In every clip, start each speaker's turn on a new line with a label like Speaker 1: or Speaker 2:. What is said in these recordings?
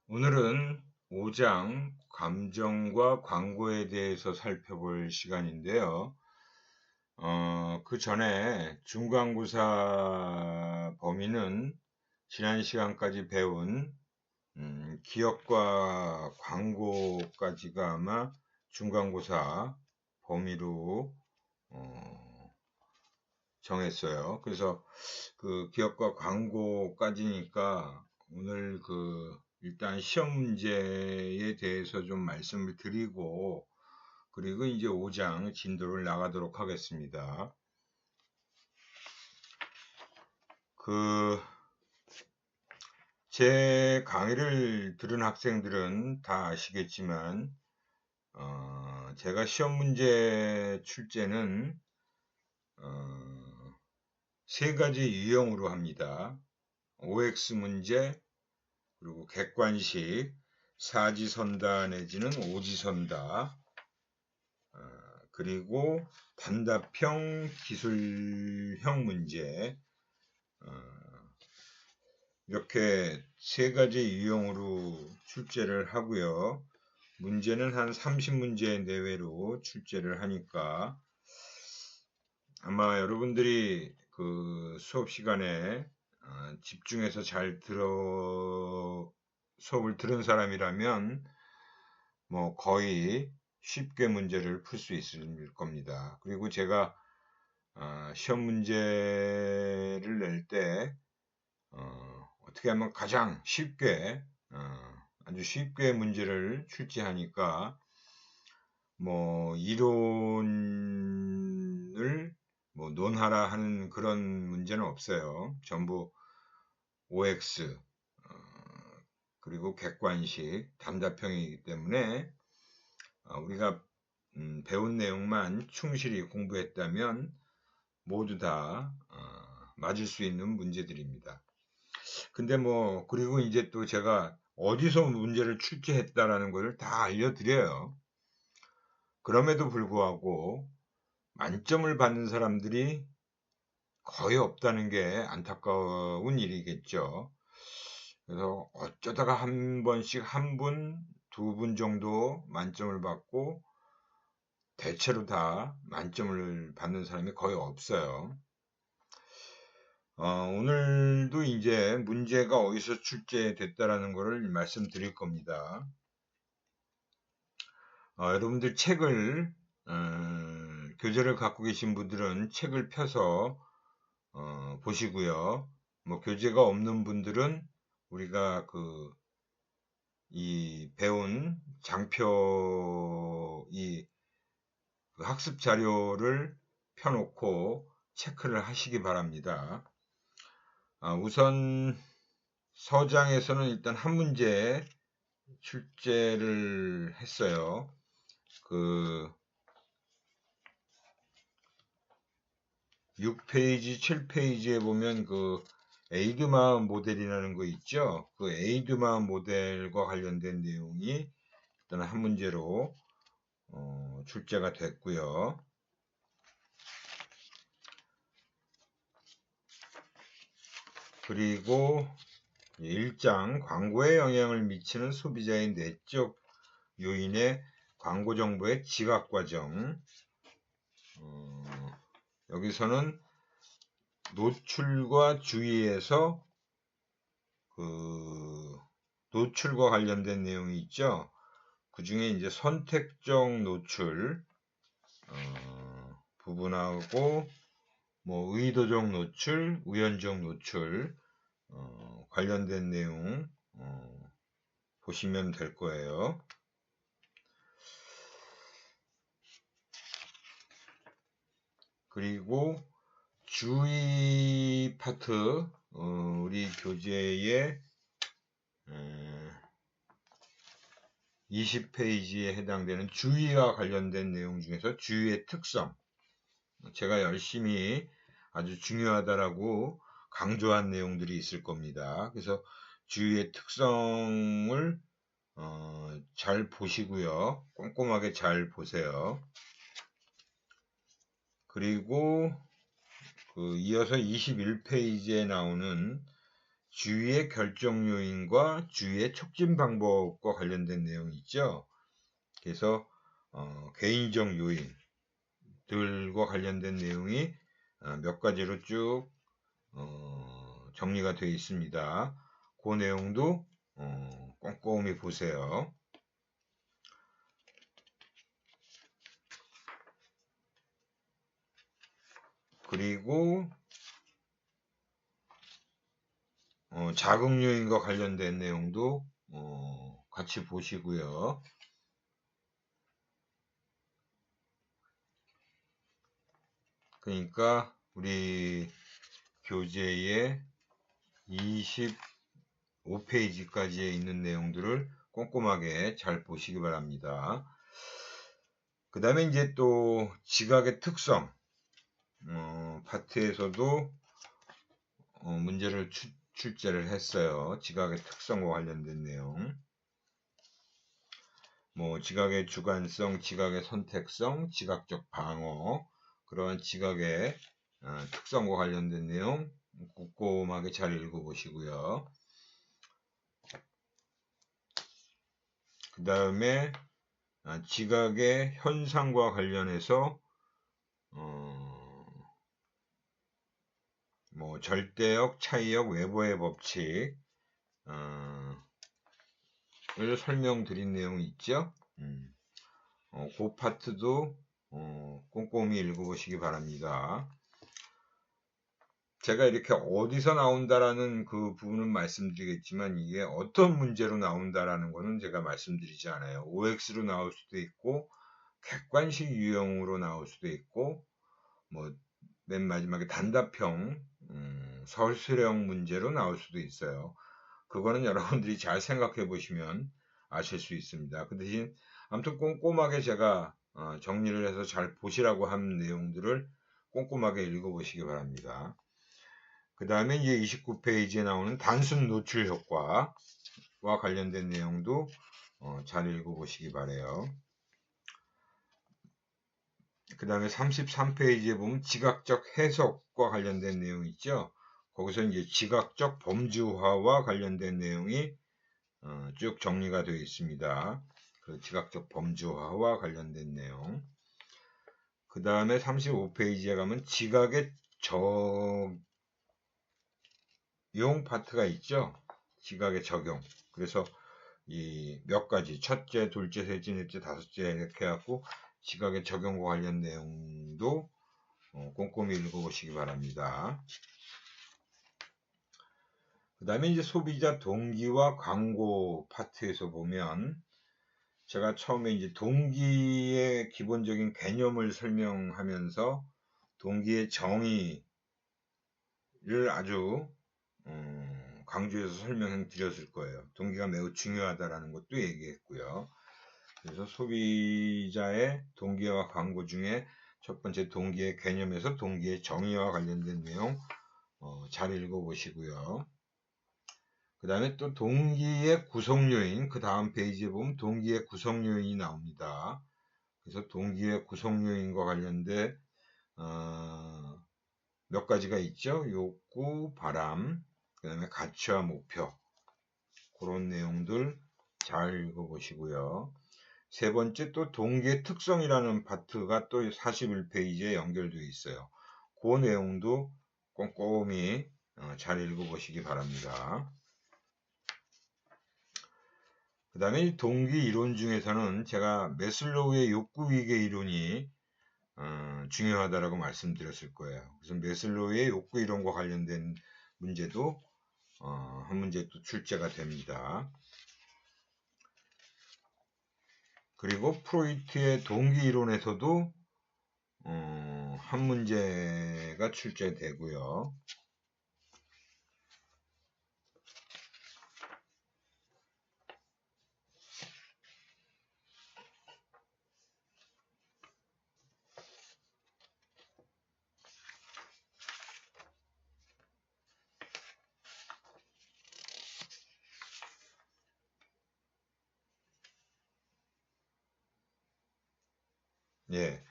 Speaker 1: 오늘은 5장 감정과 광고에 대해서 살펴볼 시간인데요. 그 전에 중간고사 범위는 지난 시간까지 배운 기업과 광고까지가 아마 중간고사 범위로 정했어요. 그래서 그 기업과 광고까지니까 오늘 일단 시험 문제에 대해서 좀 말씀을 드리고 그리고 이제 5장 진도를 나가도록 하겠습니다. 제 강의를 들은 학생들은 다 아시겠지만 제가 시험 문제 출제는 세 가지 유형으로 합니다. OX 문제, 그리고 객관식, 사지선다 내지는 오지선다, 그리고 단답형, 기술형 문제, 이렇게 세 가지 유형으로 출제를 하고요. 문제는 한 30문제 내외로 출제를 하니까 아마 여러분들이 그 수업 시간에 집중해서 잘 수업을 들은 사람이라면 뭐 거의 쉽게 문제를 풀 수 있을 겁니다. 그리고 제가 시험 문제를 낼 때 어떻게 하면 가장 쉽게 아주 쉽게 문제를 출제하니까 뭐 이론을 뭐 논하라 하는 그런 문제는 없어요. 전부 OX 그리고 객관식, 단답형이기 때문에 우리가 배운 내용만 충실히 공부했다면 모두 다 맞을 수 있는 문제들입니다. 근데 뭐 그리고 이제 또 제가 어디서 문제를 출제했다라는 것을 다 알려드려요. 그럼에도 불구하고 만점을 받는 사람들이 거의 없다는 게 안타까운 일이겠죠. 그래서 어쩌다가 한 번씩 한 분, 두 분 정도 만점을 받고 대체로 다 만점을 받는 사람이 거의 없어요. 오늘도 이제 문제가 어디서 출제됐다라는 것을 말씀드릴 겁니다. 여러분들 책을 교재를 갖고 계신 분들은 책을 펴서 보시고요. 뭐 교재가 없는 분들은 우리가 이 배운 장표 그 학습 자료를 펴놓고 체크를 하시기 바랍니다. 우선 서장에서는 일단 한 문제 출제를 했어요. 6페이지, 7페이지에 보면 에이드마 모델이라는 거 있죠? 그 에이드마 모델과 관련된 내용이 일단 한 문제로 출제가 됐고요. 그리고 1장 광고에 영향을 미치는 소비자의 내적 요인의 광고 정보의 지각 과정. 여기서는 노출과 주의에서 노출과 관련된 내용이 있죠. 그 중에 이제 선택적 노출 부분하고 뭐 의도적 노출, 우연적 노출 관련된 내용 보시면 될 거예요. 그리고 주의 파트 우리 교재의 20페이지에 해당되는 주의와 관련된 내용 중에서 주의의 특성, 제가 열심히 아주 중요하다라고 강조한 내용들이 있을 겁니다. 그래서 주의의 특성을 잘 보시고요. 꼼꼼하게 잘 보세요. 그리고 이어서 21페이지에 나오는 주의의 결정 요인과 주의의 촉진 방법과 관련된 내용이 있죠. 그래서 개인적 요인들과 관련된 내용이 몇 가지로 쭉 정리가 되어 있습니다. 그 내용도 꼼꼼히 보세요. 그리고 자극 요인과 관련된 내용도 같이 보시고요. 그러니까 우리 교재의 25페이지까지에 있는 내용들을 꼼꼼하게 잘 보시기 바랍니다. 그 다음에 이제 또 지각의 특성 파트에서도 문제를 출제를 했어요. 지각의 특성과 관련된 내용. 뭐 지각의 주관성, 지각의 선택성, 지각적 방어, 그런 지각의 특성과 관련된 내용 꼼꼼하게 잘 읽어보시고요. 그 다음에 지각의 현상과 관련해서 뭐 절대역, 차이역, 외부의 법칙 을 설명드린 내용이 있죠. 그 파트도 꼼꼼히 읽어보시기 바랍니다. 제가 이렇게 어디서 나온다라는 그 부분은 말씀드리겠지만 이게 어떤 문제로 나온다라는 거는 제가 말씀드리지 않아요. OX로 나올 수도 있고 객관식 유형으로 나올 수도 있고 뭐 맨 마지막에 단답형 서술형 문제로 나올 수도 있어요. 그거는 여러분들이 잘 생각해 보시면 아실 수 있습니다. 그 대신 아무튼 꼼꼼하게 제가 정리를 해서 잘 보시라고 한 내용들을 꼼꼼하게 읽어보시기 바랍니다. 그 다음에 이제 29페이지에 나오는 단순 노출 효과와 관련된 내용도 잘 읽어보시기 바래요. 그 다음에 33페이지에 보면 지각적 해석과 관련된 내용이 있죠. 거기서 이제 지각적 범주화와 관련된 내용이 쭉 정리가 되어 있습니다. 그 지각적 범주화와 관련된 내용. 그 다음에 35페이지에 가면 지각의 적용 파트가 있죠. 지각의 적용. 그래서 이 몇 가지 첫째, 둘째, 셋째, 넷째, 다섯째 이렇게 해갖고 지각의 적용과 관련 내용도 꼼꼼히 읽어보시기 바랍니다. 그 다음에 이제 소비자 동기와 광고 파트에서 보면 제가 처음에 이제 동기의 기본적인 개념을 설명하면서 동기의 정의를 아주 강조해서 설명해 드렸을 거예요. 동기가 매우 중요하다라는 것도 얘기했고요. 그래서 소비자의 동기와 광고 중에 첫 번째 동기의 개념에서 동기의 정의와 관련된 내용 잘 읽어보시고요. 그 다음에 또 동기의 구성요인, 그 다음 페이지에 보면 동기의 구성요인이 나옵니다. 그래서 동기의 구성요인과 관련된 몇 가지가 있죠. 욕구, 바람, 그 다음에 가치와 목표, 그런 내용들 잘 읽어보시고요. 세 번째 또 동기의 특성이라는 파트가 또 41페이지에 연결되어 있어요. 그 내용도 꼼꼼히 잘 읽어보시기 바랍니다. 그 다음에 동기 이론 중에서는 제가 메슬로우의 욕구위계 이론이 중요하다라고 말씀드렸을 거예요. 그래서 메슬로우의 욕구 이론과 관련된 문제도 한 문제 또 출제가 됩니다. 그리고 프로이트의 동기 이론에서도 한 문제가 출제되고요. 예.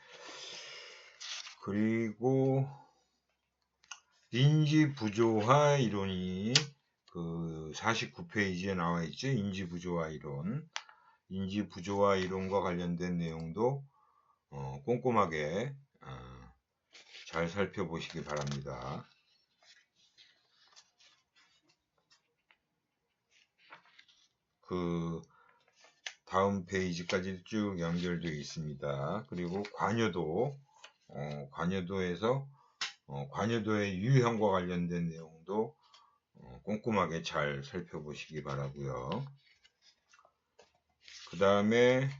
Speaker 1: 그리고 인지 부조화 이론이 그 49페이지에 나와 있죠. 인지부조화 이론. 인지부조화 이론과 관련된 내용도 꼼꼼하게 잘 살펴보시기 바랍니다. 그 다음 페이지까지 쭉 연결되어 있습니다. 그리고 관여도, 관여도에서 관여도의 유형과 관련된 내용도 꼼꼼하게 잘 살펴보시기 바라고요. 그 다음에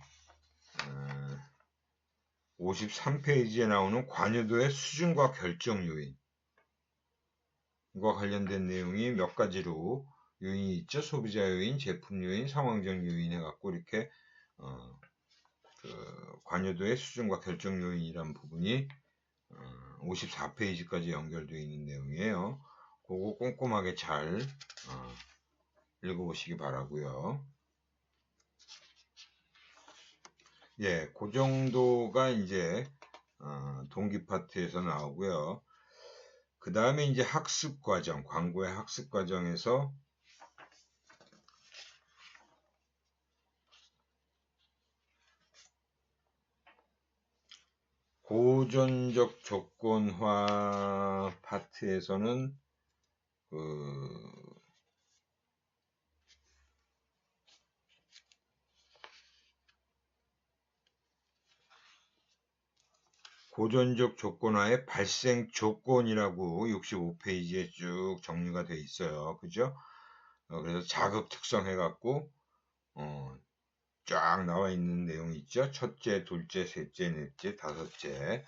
Speaker 1: 53페이지에 나오는 관여도의 수준과 결정 요인과 관련된 내용이 몇 가지로 요인이 있죠. 소비자 요인, 제품 요인, 상황적 요인 해갖고 이렇게 그 관여도의 수준과 결정 요인이란 부분이 54페이지까지 연결되어 있는 내용이에요. 그거 꼼꼼하게 잘 읽어보시기 바라고요. 예, 그 정도가 이제 동기 파트에서 나오고요. 그 다음에 이제 학습 과정, 광고의 학습 과정에서 고전적 조건화 파트에서는 고전적 조건화의 발생 조건이라고 65페이지에 쭉 정리가 되어 있어요. 그죠? 그래서 자극 특성 해갖고 쫙 나와 있는 내용이 있죠. 첫째, 둘째, 셋째, 넷째, 다섯째,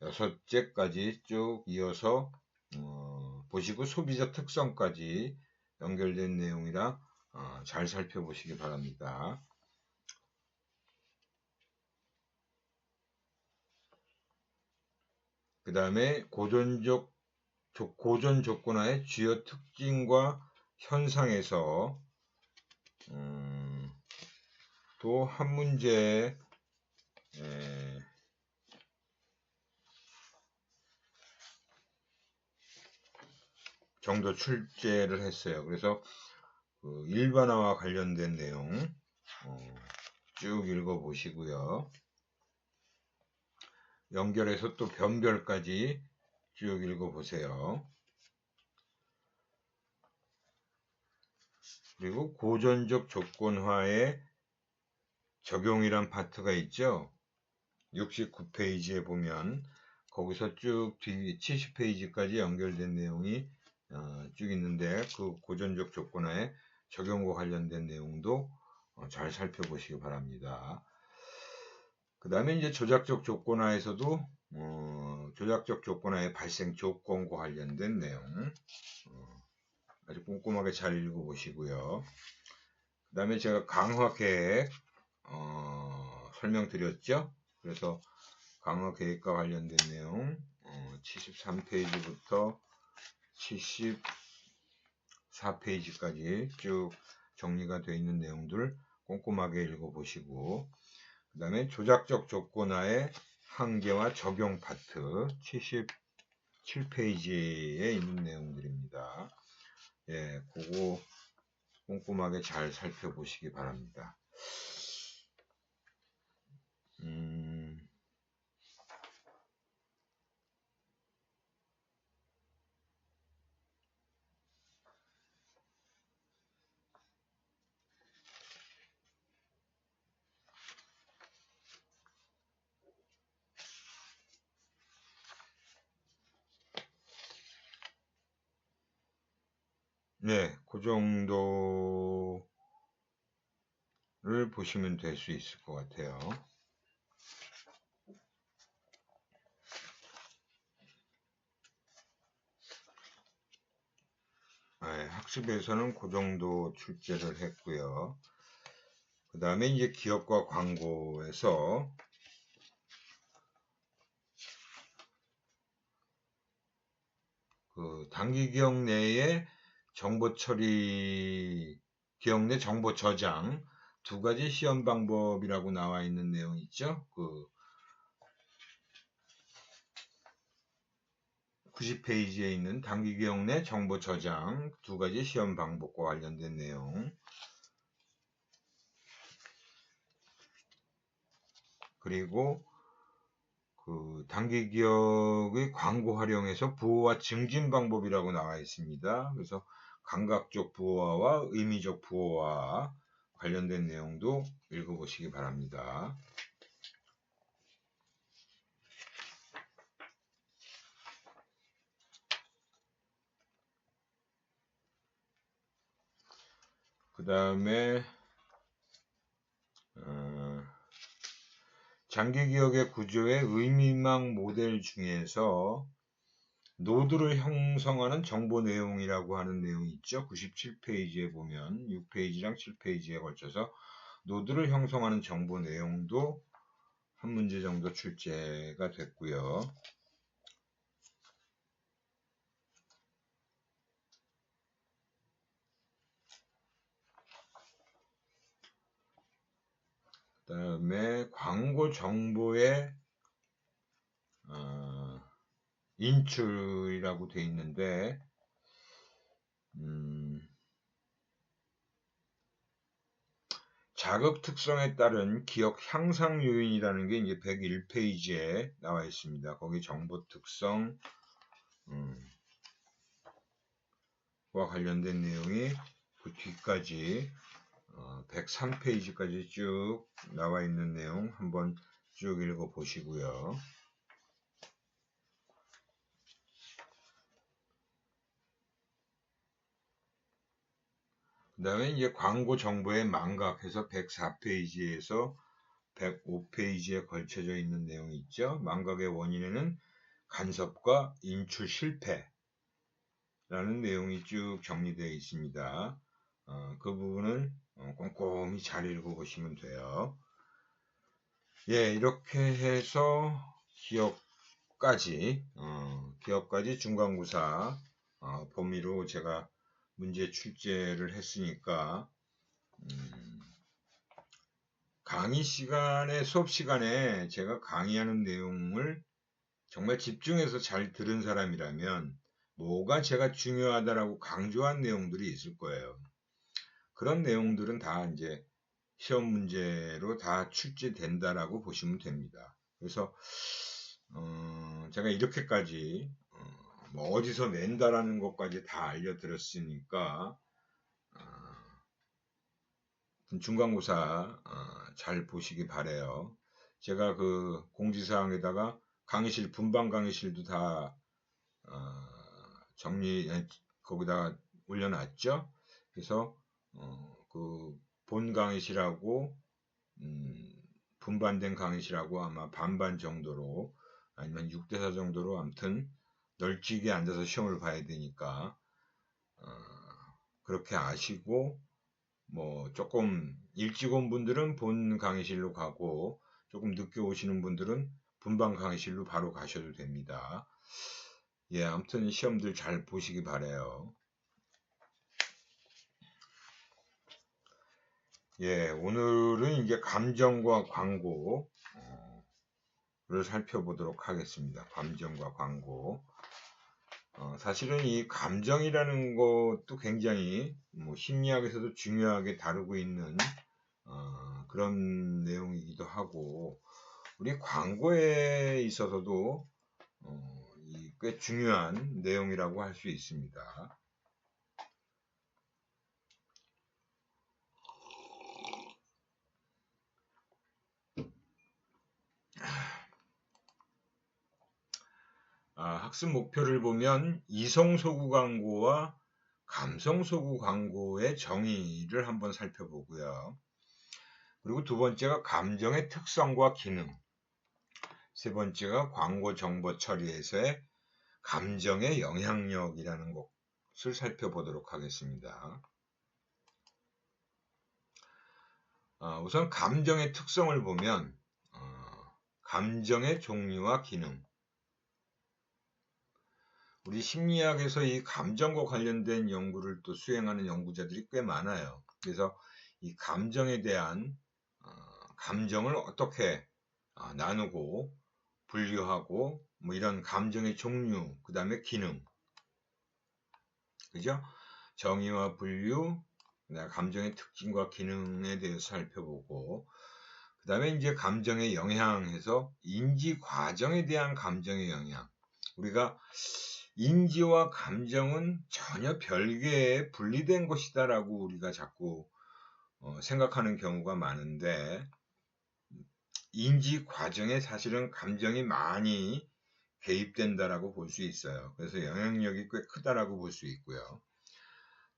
Speaker 1: 여섯째까지 쭉 이어서 보시고 소비자 특성까지 연결된 내용이라 잘 살펴보시기 바랍니다. 그 다음에 고전 조건화의 주요 특징과 현상에서 또 한 문제 정도 출제를 했어요. 그래서 그 일반화와 관련된 내용 쭉 읽어보시고요. 연결해서 또 변별까지 쭉 읽어보세요. 그리고 고전적 조건화의 적용이란 파트가 있죠. 69페이지에 보면 거기서 쭉 뒤 70페이지까지 연결된 내용이 쭉 있는데 그 고전적 조건화의 적용과 관련된 내용도 잘 살펴보시기 바랍니다. 그 다음에 이제 조작적 조건화에서도 조작적 조건화의 발생 조건과 관련된 내용 아주 꼼꼼하게 잘 읽어보시고요. 그 다음에 제가 강화 계획 설명드렸죠. 그래서 강화 계획과 관련된 내용 73페이지부터 74페이지까지 쭉 정리가 되어 있는 내용들 꼼꼼하게 읽어보시고 그 다음에 조작적 조건화의 한계와 적용 파트 77페이지에 있는 내용들입니다. 예, 그거 꼼꼼하게 잘 살펴보시기 바랍니다. 네, 그 정도를 보시면 될 수 있을 것 같아요. 네, 학습에서는 그 정도 출제를 했고요. 그 다음에 이제 기업과 광고에서 그 단기 기억 내에 정보 처리, 기억 내 정보 저장 두 가지 시험 방법이라고 나와 있는 내용 있죠. 90페이지에 있는 단기기억 내 정보 저장 두 가지 시험 방법과 관련된 내용, 그리고 그 단기기억의 광고 활용에서 부호화 증진 방법이라고 나와 있습니다. 그래서 감각적 부호화와 의미적 부호화 관련된 내용도 읽어보시기 바랍니다. 그 다음에 장기기억의 구조의 의미망 모델 중에서 노드를 형성하는 정보 내용이라고 하는 내용이 있죠. 97페이지에 보면 6페이지랑 7페이지에 걸쳐서 노드를 형성하는 정보 내용도 한 문제 정도 출제가 됐고요. 그 다음에 광고 정보의 인출이라고 되어 있는데 자극 특성에 따른 기억 향상 요인이라는 게 이제 101페이지에 나와 있습니다. 거기 정보 특성 과 관련된 내용이 그 뒤까지 103페이지까지 쭉 나와 있는 내용 한번 쭉 읽어 보시고요. 그 다음에 이제 광고 정보의 망각해서 104페이지에서 105페이지에 걸쳐져 있는 내용이 있죠. 망각의 원인에는 간섭과 인출 실패라는 내용이 쭉 정리되어 있습니다. 그 부분은 꼼꼼히 잘 읽어보시면 돼요. 예, 이렇게 해서 기억까지 중간고사 범위로 제가 문제 출제를 했으니까 강의 시간에 수업 시간에 제가 강의하는 내용을 정말 집중해서 잘 들은 사람이라면 뭐가 제가 중요하다라고 강조한 내용들이 있을 거예요. 그런 내용들은 다 이제 시험 문제로 다 출제된다라고 보시면 됩니다. 그래서 제가 이렇게까지 뭐 어디서 낸다라는 것까지 다 알려드렸으니까 중간고사 잘 보시기 바래요. 제가 그 공지사항에다가 강의실 분방 강의실도 다 거기다가 올려놨죠. 그래서 그 본 강의실하고 분반된 강의실하고 아마 반반 정도로 아니면 6대4 정도로 아무튼 널찍이 앉아서 시험을 봐야 되니까 그렇게 아시고 뭐 조금 일찍 온 분들은 본 강의실로 가고 조금 늦게 오시는 분들은 분반 강의실로 바로 가셔도 됩니다. 예, 아무튼 시험들 잘 보시기 바래요. 예, 오늘은 이제 감정과 광고를 살펴보도록 하겠습니다. 감정과 광고. 사실은 이 감정이라는 것도 굉장히 심리학에서도 중요하게 다루고 있는 그런 내용이기도 하고, 우리 광고에 있어서도 꽤 중요한 내용이라고 할 수 있습니다. 학습 목표를 보면 이성 소구 광고와 감성 소구 광고의 정의를 한번 살펴보고요. 그리고 두 번째가 감정의 특성과 기능, 세 번째가 광고 정보 처리에서의 감정의 영향력이라는 것을 살펴보도록 하겠습니다. 우선 감정의 특성을 보면 감정의 종류와 기능, 우리 심리학에서 이 감정과 관련된 연구를 또 수행하는 연구자들이 꽤 많아요. 그래서 이 감정에 대한 감정을 어떻게 나누고 분류하고 뭐 이런 감정의 종류, 그 다음에 기능, 그죠? 정의와 분류, 감정의 특징과 기능에 대해서 살펴보고, 그 다음에 이제 감정의 영향에서 인지 과정에 대한 감정의 영향. 우리가 인지와 감정은 전혀 별개의 분리된 것이다라고 우리가 자꾸 생각하는 경우가 많은데, 인지 과정에 사실은 감정이 많이 개입된다라고 볼 수 있어요. 그래서 영향력이 꽤 크다라고 볼 수 있고요.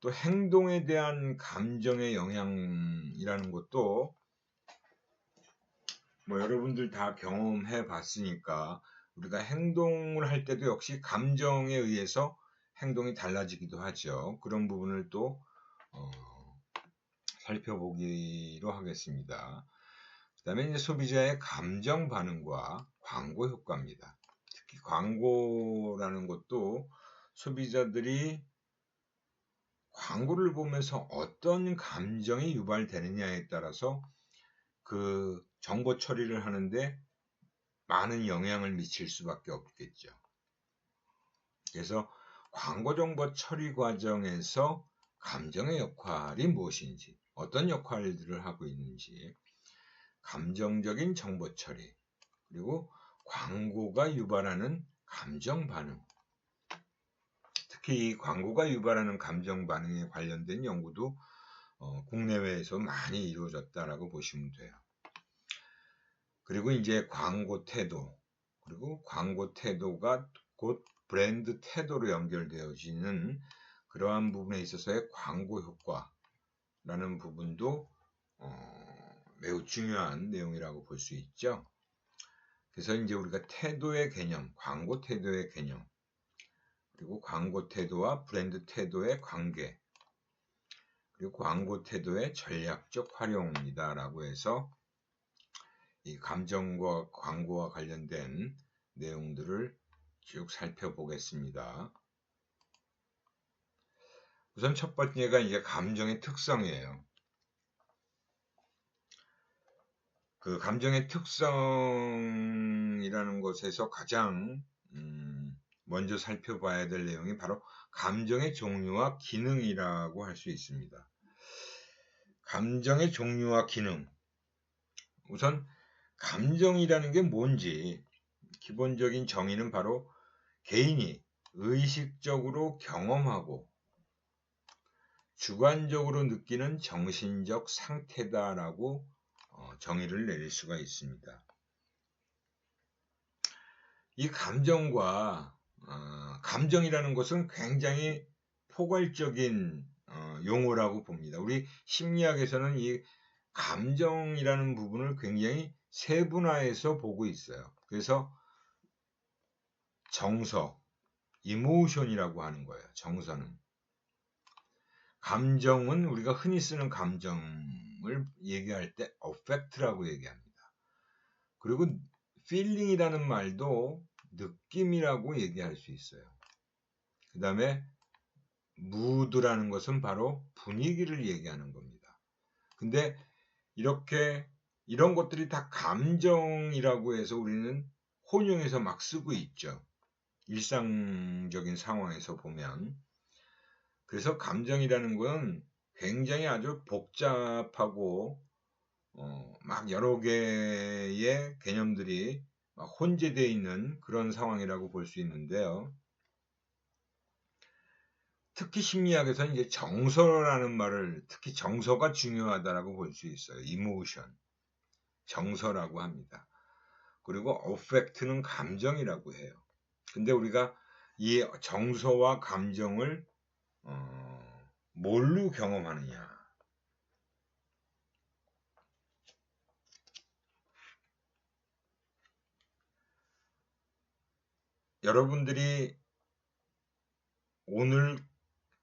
Speaker 1: 또 행동에 대한 감정의 영향이라는 것도 뭐 여러분들 다 경험해 봤으니까 우리가 행동을 할 때도 역시 감정에 의해서 행동이 달라지기도 하죠. 그런 부분을 또 살펴보기로 하겠습니다. 그 다음에 이제 소비자의 감정 반응과 광고 효과입니다. 특히 광고라는 것도 소비자들이 광고를 보면서 어떤 감정이 유발되느냐에 따라서 그 정보 처리를 하는데 많은 영향을 미칠 수밖에 없겠죠. 그래서 광고 정보 처리 과정에서 감정의 역할이 무엇인지, 어떤 역할들을 하고 있는지, 감정적인 정보 처리, 그리고 광고가 유발하는 감정 반응, 특히 광고가 유발하는 감정 반응에 관련된 연구도 국내외에서 많이 이루어졌다라고 보시면 돼요. 그리고 이제 광고 태도, 그리고 광고 태도가 곧 브랜드 태도로 연결되어지는 그러한 부분에 있어서의 광고 효과라는 부분도 매우 중요한 내용이라고 볼 수 있죠. 그래서 이제 우리가 태도의 개념, 광고 태도의 개념, 그리고 광고 태도와 브랜드 태도의 관계, 그리고 광고 태도의 전략적 활용이다라고 해서 이 감정과 광고와 관련된 내용들을 쭉 살펴보겠습니다. 우선 첫 번째가 이제 감정의 특성이에요. 그 감정의 특성이라는 것에서 가장 먼저 살펴봐야 될 내용이 바로 감정의 종류와 기능이라고 할 수 있습니다. 감정의 종류와 기능. 우선 감정이라는 게 뭔지 기본적인 정의는 바로 개인이 의식적으로 경험하고 주관적으로 느끼는 정신적 상태다라고 정의를 내릴 수가 있습니다. 이 감정과 감정이라는 것은 굉장히 포괄적인 용어라고 봅니다. 우리 심리학에서는 이 감정이라는 부분을 굉장히 세분화해서 보고 있어요. 그래서 정서, 이모션이라고 하는 거예요. 정서는. 감정은 우리가 흔히 쓰는 감정을 얘기할 때 affect라고 얘기합니다. 그리고 feeling이라는 말도 느낌이라고 얘기할 수 있어요. 그 다음에 mood라는 것은 바로 분위기를 얘기하는 겁니다. 근데 이런 것들이 다 감정이라고 해서 우리는 혼용해서 막 쓰고 있죠. 일상적인 상황에서 보면. 그래서 감정이라는 건 굉장히 아주 복잡하고 막 여러 개의 개념들이 막 혼재되어 있는 그런 상황이라고 볼 수 있는데요. 특히 심리학에서는 이제 정서라는 말을 특히 정서가 중요하다라고 볼 수 있어요. 이모션, 정서라고 합니다. 그리고 affect는 감정이라고 해요. 근데 우리가 이 정서와 감정을 뭘로 경험하느냐? 여러분들이 오늘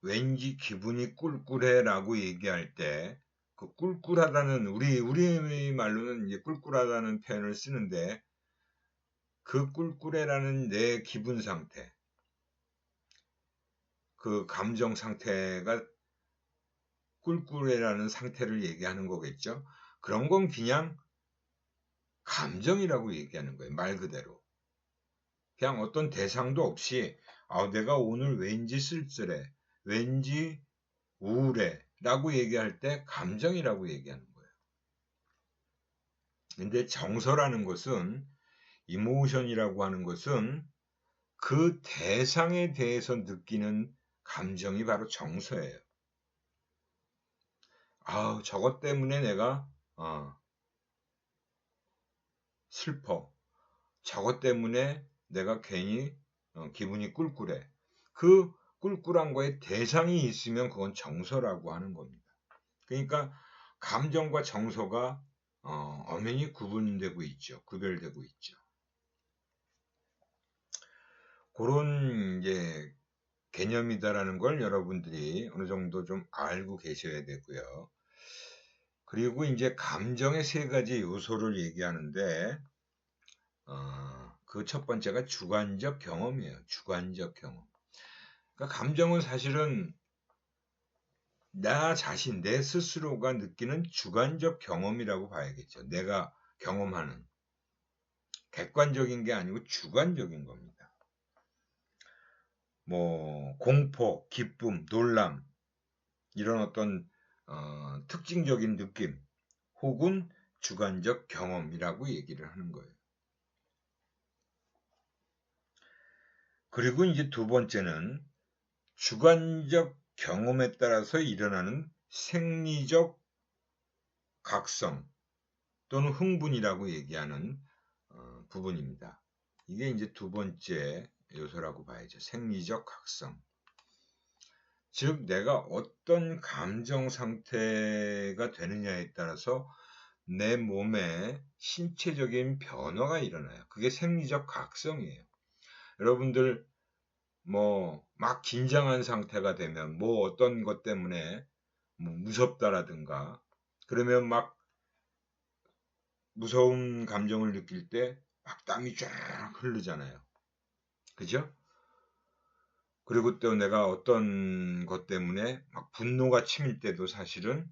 Speaker 1: 왠지 기분이 꿀꿀해라고 얘기할 때 그 꿀꿀하다는 우리 말로는 이제 꿀꿀하다는 표현을 쓰는데 그 꿀꿀해라는 내 기분 상태, 그 감정 상태가 꿀꿀해라는 상태를 얘기하는 거겠죠. 그런 건 그냥 감정이라고 얘기하는 거예요. 말 그대로. 그냥 어떤 대상도 없이 내가 오늘 왠지 쓸쓸해, 왠지 우울해 라고 얘기할 때 감정이라고 얘기하는 거예요. 근데 정서라는 것은, 이모션이라고 하는 것은 그 대상에 대해서 느끼는 감정이 바로 정서예요. 저것 때문에 내가 슬퍼. 저것 때문에 내가 괜히 기분이 꿀꿀해. 그 꿀꿀한 거에 대상이 있으면 그건 정서라고 하는 겁니다. 그러니까 감정과 정서가 엄연히 구별되고 있죠. 그런 이제 개념이다라는 걸 여러분들이 어느 정도 좀 알고 계셔야 되고요. 그리고 이제 감정의 세 가지 요소를 얘기하는데 그 첫 번째가 주관적 경험이에요. 주관적 경험. 그러니까 감정은 사실은 나 자신, 내 스스로가 느끼는 주관적 경험이라고 봐야겠죠. 내가 경험하는. 객관적인 게 아니고 주관적인 겁니다. 공포, 기쁨, 놀람, 이런 어떤 특징적인 느낌 혹은 주관적 경험이라고 얘기를 하는 거예요. 그리고 이제 두 번째는 주관적 경험에 따라서 일어나는 생리적 각성 또는 흥분이라고 얘기하는 부분입니다. 이게 이제 두 번째 요소라고 봐야죠. 생리적 각성. 즉 내가 어떤 감정 상태가 되느냐에 따라서 내 몸에 신체적인 변화가 일어나요. 그게 생리적 각성이에요. 여러분들 막 긴장한 상태가 되면 어떤 것 때문에 무섭다라든가 그러면 막 무서운 감정을 느낄 때 막 땀이 쫙 흐르잖아요. 그죠? 그리고 또 내가 어떤 것 때문에 막 분노가 치밀 때도 사실은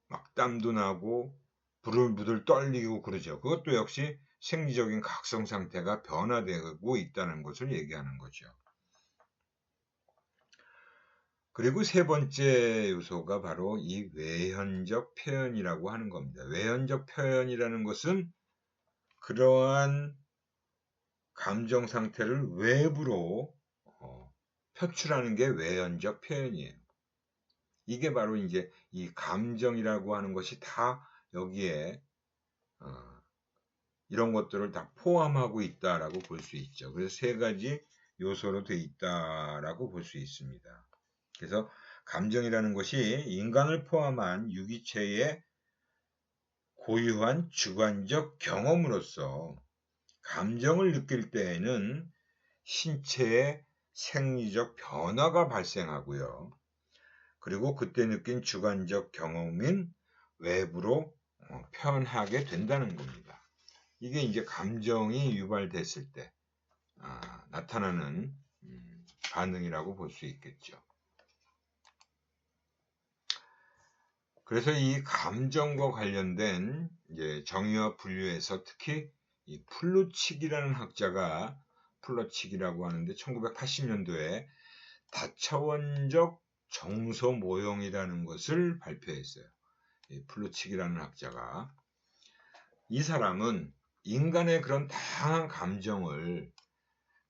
Speaker 1: 막 땀도 나고 부들부들 떨리고 그러죠. 그것도 역시 생리적인 각성 상태가 변화되고 있다는 것을 얘기하는 거죠. 그리고 세 번째 요소가 바로 이 외현적 표현이라고 하는 겁니다. 외현적 표현이라는 것은 그러한 감정 상태를 외부로 표출하는 게 외현적 표현이에요. 이게 바로 이제 이 감정이라고 하는 것이 다 여기에 이런 것들을 다 포함하고 있다라고 볼 수 있죠. 그래서 세 가지 요소로 되어 있다라고 볼 수 있습니다. 그래서 감정이라는 것이 인간을 포함한 유기체의 고유한 주관적 경험으로서 감정을 느낄 때에는 신체의 생리적 변화가 발생하고요. 그리고 그때 느낀 주관적 경험인 외부로 표현하게 된다는 겁니다. 이게 이제 감정이 유발됐을 때 나타나는 반응이라고 볼 수 있겠죠. 그래서 이 감정과 관련된 이제 정의와 분류에서 특히 이 플루칙이라는 학자가 플루칙이라고 하는데 1980년도에 다차원적 정서 모형이라는 것을 발표했어요. 이 플루칙이라는 학자가 이 사람은 인간의 그런 다양한 감정을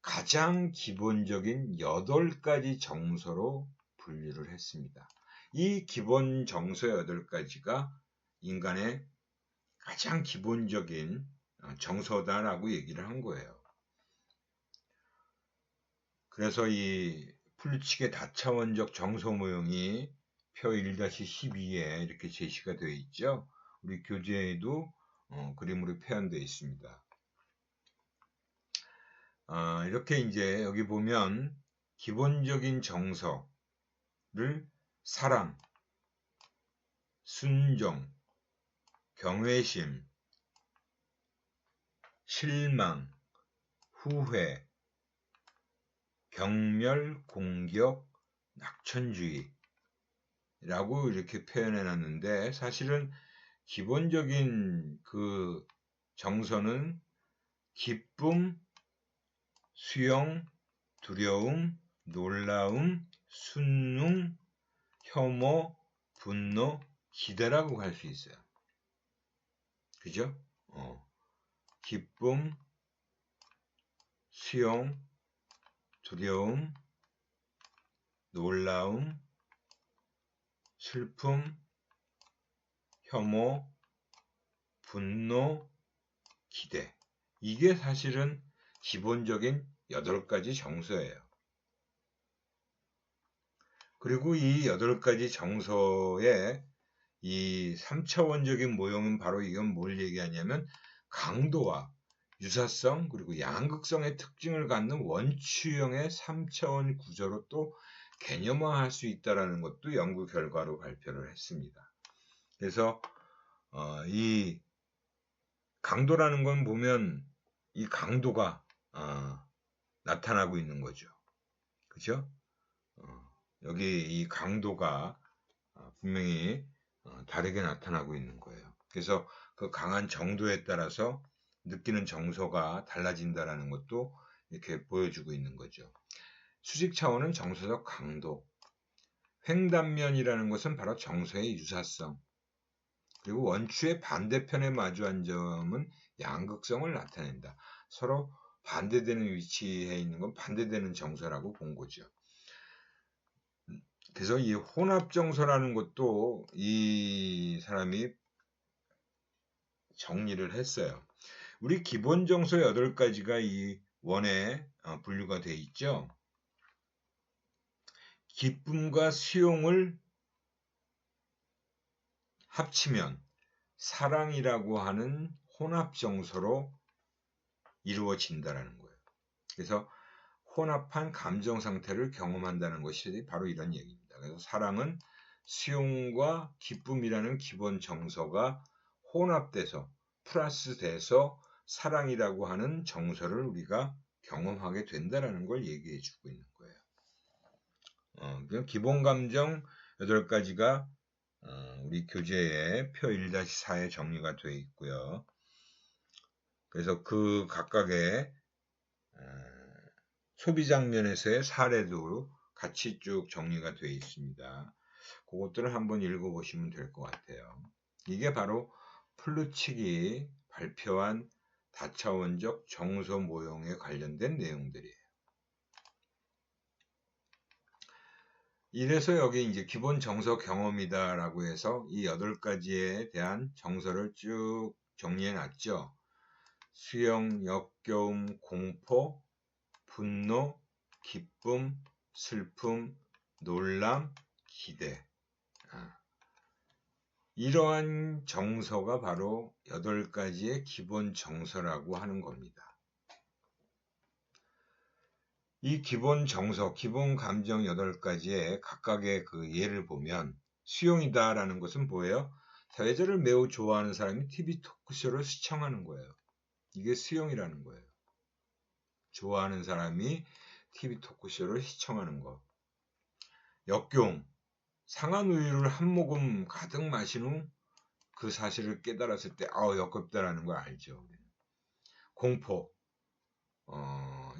Speaker 1: 가장 기본적인 8가지 정서로 분류를 했습니다. 이 기본 정서 8가지가 인간의 가장 기본적인 정서다라고 얘기를 한 거예요. 그래서 이 플루칙의 다차원적 정서 모형이 표 1-12에 이렇게 제시가 되어 있죠. 우리 교재에도 그림으로 표현되어 있습니다. 이렇게 이제 여기 보면 기본적인 정서를 사랑, 순종, 경외심, 실망, 후회, 경멸, 공격, 낙천주의라고 이렇게 표현해 놨는데 사실은 기본적인 그 정서는 기쁨, 수용, 두려움, 놀라움, 순종, 혐오, 분노, 기대라고 할 수 있어요. 그죠? 기쁨, 수용, 두려움, 놀라움, 슬픔, 혐오, 분노, 기대. 이게 사실은 기본적인 8가지 정서예요. 그리고 이 8가지 정서의 이 3차원적인 모형은 바로 이건 뭘 얘기하냐면 강도와 유사성 그리고 양극성의 특징을 갖는 원추형의 3차원 구조로 또 개념화할 수 있다는 것도 연구 결과로 발표를 했습니다. 그래서 이 강도라는 건 보면 이 강도가 나타나고 있는 거죠. 그죠? 여기 이 강도가 분명히 다르게 나타나고 있는 거예요. 그래서 그 강한 정도에 따라서 느끼는 정서가 달라진다는 것도 이렇게 보여주고 있는 거죠. 수직 차원은 정서적 강도, 횡단면이라는 것은 바로 정서의 유사성, 그리고 원추의 반대편에 마주한 점은 양극성을 나타낸다. 서로 반대되는 위치에 있는 건 반대되는 정서라고 본 거죠. 그래서 이 혼합정서라는 것도 이 사람이 정리를 했어요. 우리 기본정서 8가지가 이 원에 분류가 되어 있죠. 기쁨과 수용을 합치면 사랑이라고 하는 혼합정서로 이루어진다는 거예요. 그래서 혼합한 감정 상태를 경험한다는 것이 바로 이런 얘기입니다. 그래서 사랑은 수용과 기쁨이라는 기본 정서가 혼합돼서 플러스돼서 사랑이라고 하는 정서를 우리가 경험하게 된다는 걸 얘기해 주고 있는 거예요. 기본 감정 8가지가 우리 교재에 표 1-4에 정리가 되어 있고요. 그래서 그 각각의 소비 장면에서의 사례도 같이 쭉 정리가 되어 있습니다. 그것들을 한번 읽어보시면 될 것 같아요. 이게 바로 플루칙이 발표한 다차원적 정서 모형에 관련된 내용들이에요. 이래서 여기 이제 기본 정서 경험이다라고 해서 이 8가지에 대한 정서를 쭉 정리해 놨죠. 수용, 역겨움, 공포, 분노, 기쁨, 슬픔, 놀람, 기대. 이러한 정서가 바로 8가지의 기본 정서라고 하는 겁니다. 이 기본 정서, 기본 감정 8가지의 각각의 그 예를 보면 수용이다라는 것은 뭐예요? 사회자를 매우 좋아하는 사람이 TV 토크쇼를 시청하는 거예요. 이게 수용이라는 거예요. 좋아하는 사람이 TV 토크쇼를 시청하는 거. 역겨움, 상한 우유를 한 모금 가득 마신 후 그 사실을 깨달았을 때 역겹다라는 걸 알죠. 공포,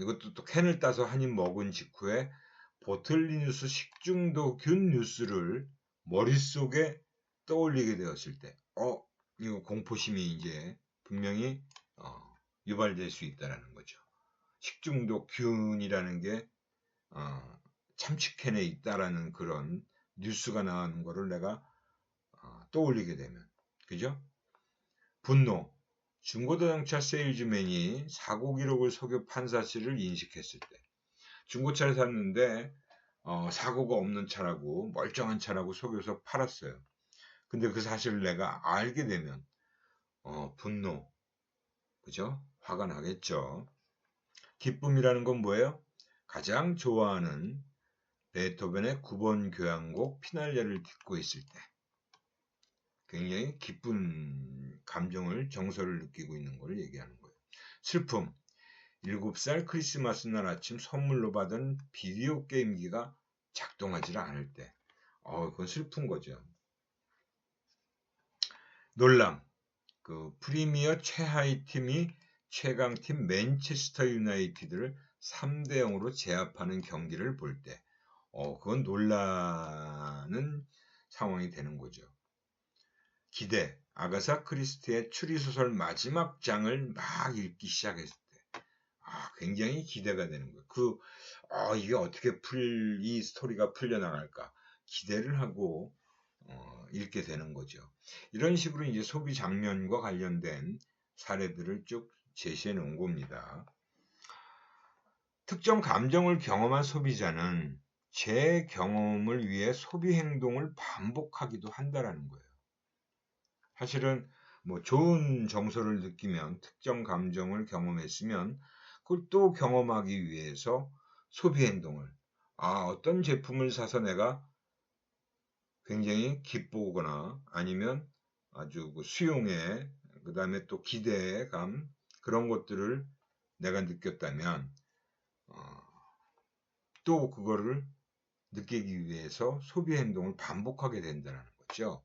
Speaker 1: 이것도 또 캔을 따서 한 입 먹은 직후에 보틀리누스 식중독균 뉴스를 머릿속에 떠올리게 되었을 때 이거 공포심이 이제 분명히 유발될 수 있다는 거죠. 식중독균이라는 게 참치캔에 있다라는 그런 뉴스가 나오는 거를 내가 떠올리게 되면, 그죠? 분노, 중고자동차 세일즈맨이 사고 기록을 속여 사실을 인식했을 때, 중고차를 샀는데 사고가 없는 차라고 멀쩡한 차라고 속여서 팔았어요. 근데 그 사실을 내가 알게 되면 분노, 그죠? 화가 나겠죠. 기쁨이라는 건 뭐예요? 가장 좋아하는 베토벤의 9번 교향곡 피날레를 듣고 있을 때 굉장히 기쁜 감정을 정서를 느끼고 있는 걸 얘기하는 거예요. 슬픔, 7살 크리스마스 날 아침 선물로 받은 비디오 게임기가 작동하지 않을 때 그건 슬픈 거죠. 놀람, 그 프리미어 최하위 팀이 최강팀 맨체스터 유나이티드를 3대 0으로 제압하는 경기를 볼 때, 그건 놀라는 상황이 되는 거죠. 기대, 아가사 크리스티의 추리소설 마지막 장을 막 읽기 시작했을 때, 굉장히 기대가 되는 거예요. 이게 어떻게 이 스토리가 풀려나갈까? 기대를 하고, 읽게 되는 거죠. 이런 식으로 이제 소비 장면과 관련된 사례들을 쭉 제시해 놓은 겁니다. 특정 감정을 경험한 소비자는 제 경험을 위해 소비 행동을 반복하기도 한다라는 거예요. 사실은 뭐 좋은 정서를 느끼면 특정 감정을 경험했으면 그걸 또 경험하기 위해서 소비 행동을 어떤 제품을 사서 내가 굉장히 기쁘거나 아니면 아주 수용에 그 다음에 또 기대감 그런 것들을 내가 느꼈다면 또 그거를 느끼기 위해서 소비 행동을 반복하게 된다는 거죠.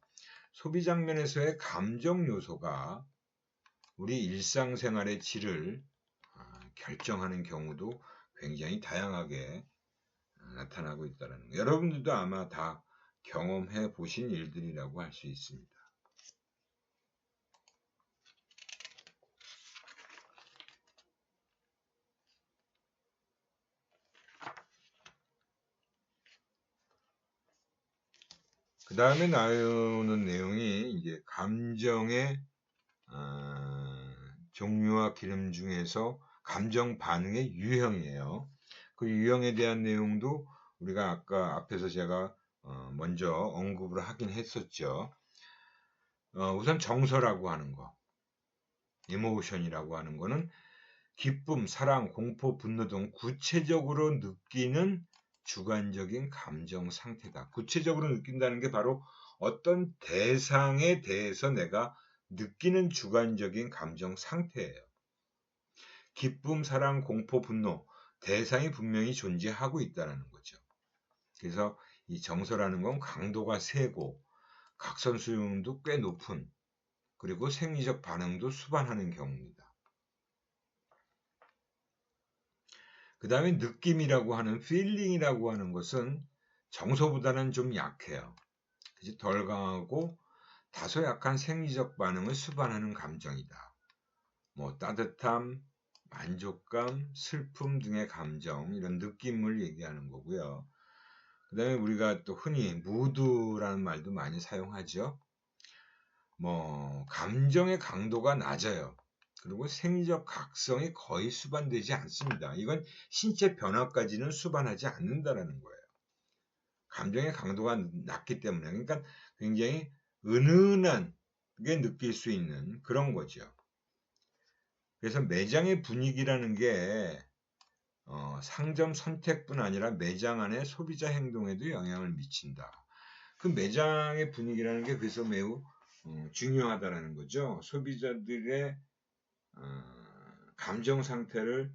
Speaker 1: 소비 장면에서의 감정 요소가 우리 일상생활의 질을 결정하는 경우도 굉장히 다양하게 나타나고 있다는 거. 여러분들도 아마 다 경험해 보신 일들이라고 할 수 있습니다. 그 다음에 나오는 내용이 이제 감정의 종류와 기름 중에서 감정 반응의 유형이에요. 그 유형에 대한 내용도 우리가 아까 앞에서 제가 먼저 언급을 하긴 했었죠. 우선 정서라고 하는 거, 이모션이라고 하는 거는 기쁨, 사랑, 공포, 분노 등 구체적으로 느끼는 주관적인 감정 상태다. 구체적으로 느낀다는 게 바로 어떤 대상에 대해서 내가 느끼는 주관적인 감정 상태예요. 기쁨, 사랑, 공포, 분노, 대상이 분명히 존재하고 있다는 거죠. 그래서 이 정서라는 건 강도가 세고 각선 수용도 꽤 높은 그리고 생리적 반응도 수반하는 경우입니다. 그 다음에 느낌이라고 하는 feeling이라고 하는 것은 정서보다는 좀 약해요. 덜 강하고 다소 약한 생리적 반응을 수반하는 감정이다. 뭐 따뜻함, 만족감, 슬픔 등의 감정 이런 느낌을 얘기하는 거고요. 그 다음에 우리가 또 흔히 무드라는 말도 많이 사용하죠. 뭐 감정의 강도가 낮아요. 그리고 생리적 각성이 거의 수반되지 않습니다. 이건 신체 변화까지는 수반하지 않는다라는 거예요. 감정의 강도가 낮기 때문에 그러니까 굉장히 은은하게 느낄 수 있는 그런 거죠. 그래서 매장의 분위기라는 게 상점 선택뿐 아니라 매장 안의 소비자 행동에도 영향을 미친다. 그 매장의 분위기라는 게 그래서 매우 중요하다라는 거죠. 소비자들의 감정 상태를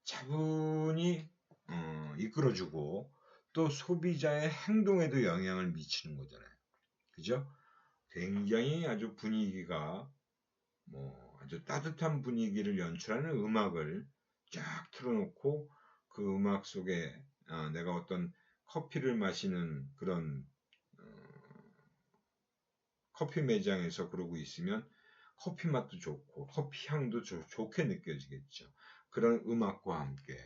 Speaker 1: 차분히 이끌어주고 또 소비자의 행동에도 영향을 미치는 거잖아요. 그죠? 굉장히 아주 분위기가 아주 따뜻한 분위기를 연출하는 음악을 쫙 틀어놓고 그 음악 속에 내가 어떤 커피를 마시는 그런 커피 매장에서 그러고 있으면 커피 맛도 좋고 커피 향도 좋게 느껴지겠죠. 그런 음악과 함께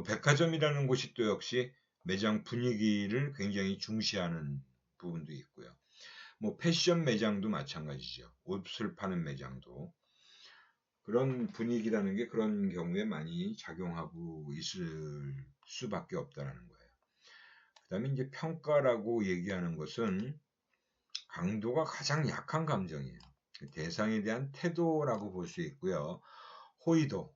Speaker 1: 백화점이라는 곳이 또 역시 매장 분위기를 굉장히 중시하는 부분도 있고요. 패션 매장도 마찬가지죠. 옷을 파는 매장도 그런 분위기라는 게 그런 경우에 많이 작용하고 있을 수밖에 없다는 거예요. 그 다음에 이제 평가라고 얘기하는 것은 강도가 가장 약한 감정이에요. 대상에 대한 태도라고 볼 수 있고요. 호의도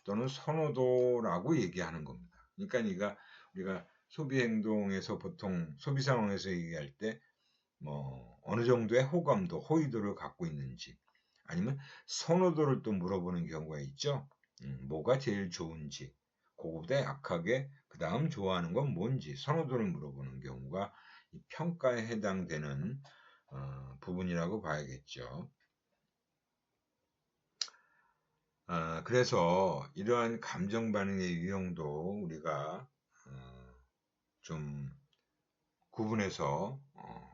Speaker 1: 또는 선호도라고 얘기하는 겁니다. 그러니까 우리가 소비 행동에서 보통 소비 상황에서 얘기할 때 어느 정도의 호감도, 호의도를 갖고 있는지 아니면 선호도를 또 물어보는 경우가 있죠. 뭐가 제일 좋은지, 그거보다 약하게 그 다음 좋아하는 건 뭔지 선호도를 물어보는 경우가 이 평가에 해당되는 부분이라고 봐야겠죠. 그래서 이러한 감정 반응의 유형도 우리가 좀 구분해서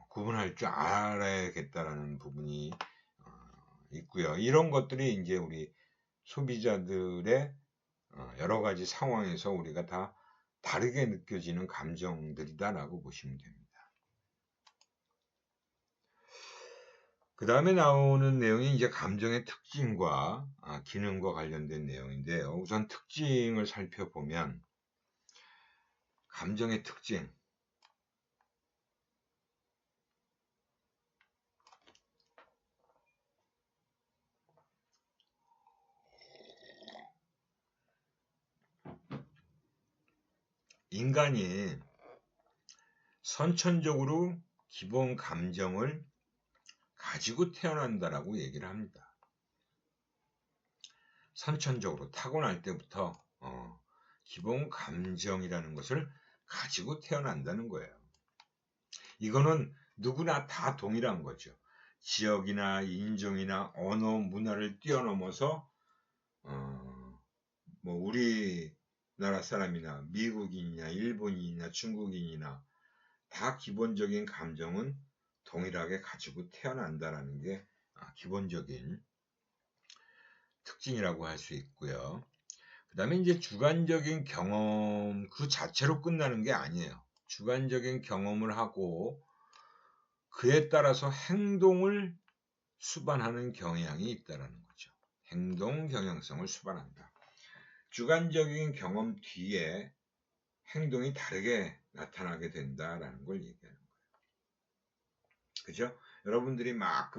Speaker 1: 구분할 줄 알아야겠다라는 부분이 있고요. 이런 것들이 이제 우리 소비자들의 여러 가지 상황에서 우리가 다 다르게 느껴지는 감정들이다라고 보시면 됩니다. 그 다음에 나오는 내용이 이제 감정의 특징과 기능과 관련된 내용인데요. 우선 특징을 살펴보면 감정의 특징. 인간이 선천적으로 기본 감정을 가지고 태어난다라고 얘기를 합니다. 선천적으로 타고날 때부터 기본 감정이라는 것을 가지고 태어난다는 거예요. 이거는 누구나 다 동일한 거죠. 지역이나 인종이나 언어, 문화를 뛰어넘어서 뭐 우리나라 사람이나 미국인이나 일본인이나 중국인이나 다 기본적인 감정은 동일하게 가지고 태어난다라는 게 기본적인 특징이라고 할 수 있고요. 그 다음에 이제 주관적인 경험 그 자체로 끝나는 게 아니에요. 주관적인 경험을 하고 그에 따라서 행동을 수반하는 경향이 있다는 거죠. 행동 경향성을 수반한다. 주관적인 경험 뒤에 행동이 다르게 나타나게 된다라는 걸 얘기하는 거예요. 그죠? 여러분들이 막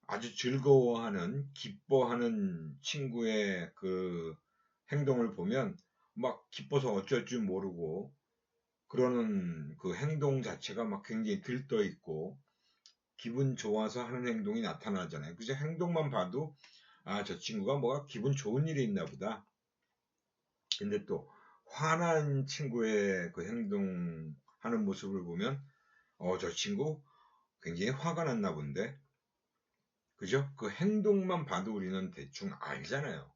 Speaker 1: 아주 즐거워하는, 기뻐하는 친구의 그 행동을 보면 막 기뻐서 어쩔 줄 모르고 그러는 그 행동 자체가 막 굉장히 들떠 있고 기분 좋아서 하는 행동이 나타나잖아요. 그래서 행동만 봐도 저 친구가 뭐가 기분 좋은 일이 있나 보다. 근데 또 화난 친구의 그 행동하는 모습을 보면 저 친구 굉장히 화가 났나 본데. 그죠? 그 행동만 봐도 우리는 대충 알잖아요.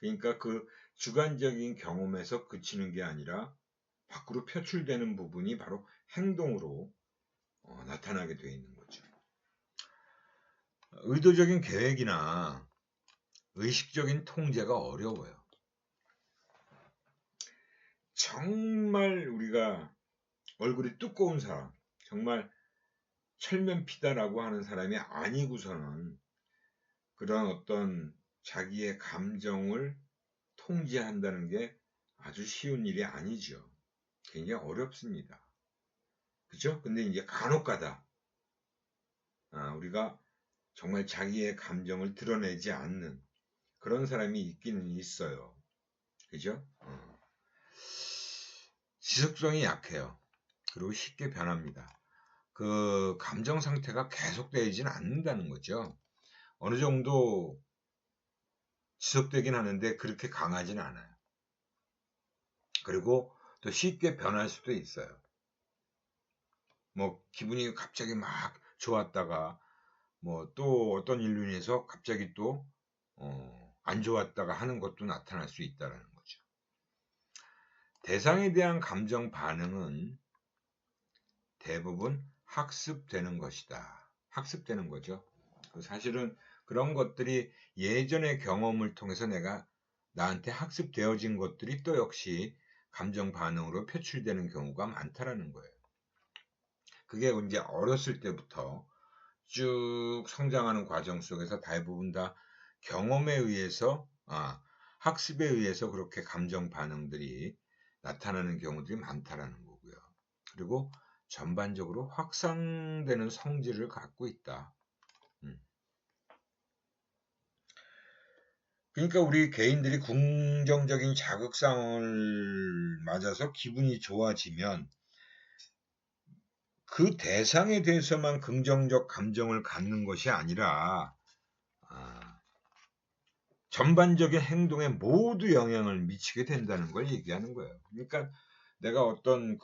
Speaker 1: 그러니까 그 주관적인 경험에서 그치는 게 아니라 밖으로 표출되는 부분이 바로 행동으로 나타나게 되어 있는 거죠. 의도적인 계획이나 의식적인 통제가 어려워요. 정말 우리가 얼굴이 두꺼운 사람, 정말 철면피다라고 하는 사람이 아니고서는 그런 어떤 자기의 감정을 통제한다는 게 아주 쉬운 일이 아니죠. 굉장히 어렵습니다. 그죠? 근데 이제 간혹가다 우리가 정말 자기의 감정을 드러내지 않는 그런 사람이 있기는 있어요. 그죠? 지속성이 약해요. 그리고 쉽게 변합니다. 그 감정 상태가 계속되지는 않는다는 거죠. 어느 정도 지속되긴 하는데 그렇게 강하진 않아요. 그리고 또 쉽게 변할 수도 있어요. 뭐 기분이 갑자기 막 좋았다가 뭐 또 어떤 일로 인해서 갑자기 또 안 좋았다가 하는 것도 나타날 수 있다는 거죠. 대상에 대한 감정 반응은 대부분 학습되는 것이다. 학습되는 거죠. 사실은 그런 것들이 예전의 경험을 통해서 나한테 학습되어진 것들이 또 역시 감정 반응으로 표출되는 경우가 많다라는 거예요. 그게 이제 어렸을 때부터 쭉 성장하는 과정 속에서 대부분 다 경험에 의해서, 학습에 의해서 그렇게 감정 반응들이 나타나는 경우들이 많다라는 거고요. 그리고 전반적으로 확산되는 성질을 갖고 있다. 그러니까 우리 개인들이 긍정적인 자극상을 맞아서 기분이 좋아지면 그 대상에 대해서만 긍정적 감정을 갖는 것이 아니라 전반적인 행동에 모두 영향을 미치게 된다는 걸 얘기하는 거예요. 그러니까 내가 어떤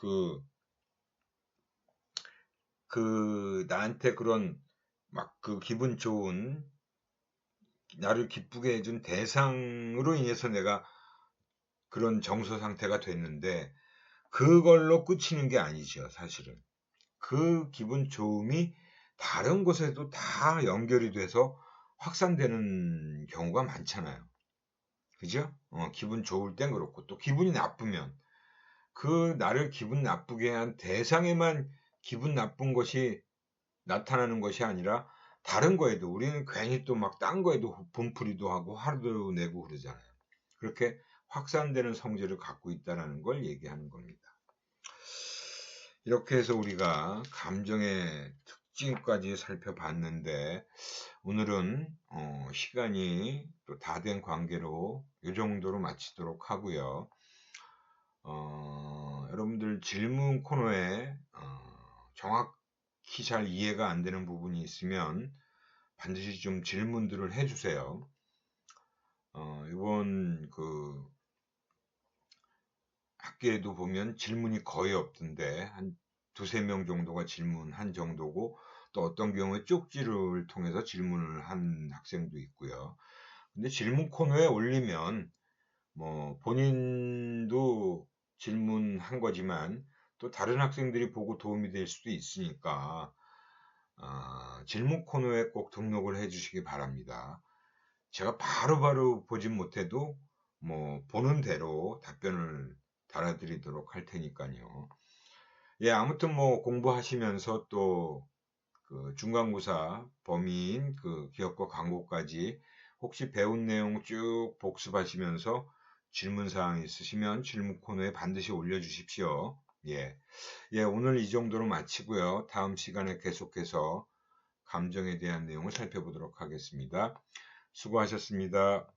Speaker 1: 나한테 그런 막 그 기분 좋은 나를 기쁘게 해준 대상으로 인해서 내가 그런 정서 상태가 됐는데 그걸로 끝이는 게 아니죠, 사실은. 그 기분 좋음이 다른 곳에도 다 연결이 돼서 확산되는 경우가 많잖아요. 그죠? 기분 좋을 땐 그렇고 또 기분이 나쁘면 그 나를 기분 나쁘게 한 대상에만 기분 나쁜 것이 나타나는 것이 아니라 다른 거에도 우리는 괜히 또 막 딴 거에도 분풀이도 하고 화도 내고 그러잖아요. 그렇게 확산되는 성질을 갖고 있다는 걸 얘기하는 겁니다. 이렇게 해서 우리가 감정의 특징까지 살펴봤는데 오늘은 시간이 또 다 된 관계로 이 정도로 마치도록 하고요. 여러분들 질문 코너에 정확히 잘 이해가 안 되는 부분이 있으면 반드시 좀 질문들을 해주세요. 이번 그 학기에도 보면 질문이 거의 없던데 한 두세 명 정도가 질문한 정도고 또 어떤 경우에 쪽지를 통해서 질문을 한 학생도 있고요. 근데 질문 코너에 올리면 뭐 본인도 질문한 거지만 또 다른 학생들이 보고 도움이 될 수도 있으니까 질문 코너에 꼭 등록을 해 주시기 바랍니다. 제가 바로바로 보진 못해도 뭐 보는 대로 답변을 달아드리도록 할 테니까요. 예, 아무튼 뭐 공부하시면서 또 그 중간고사 범위인 그 기업과 광고까지 혹시 배운 내용 쭉 복습하시면서 질문사항 있으시면 질문 코너에 반드시 올려주십시오. 예. 예, 오늘 이 정도로 마치고요. 다음 시간에 계속해서 감정에 대한 내용을 살펴보도록 하겠습니다. 수고하셨습니다.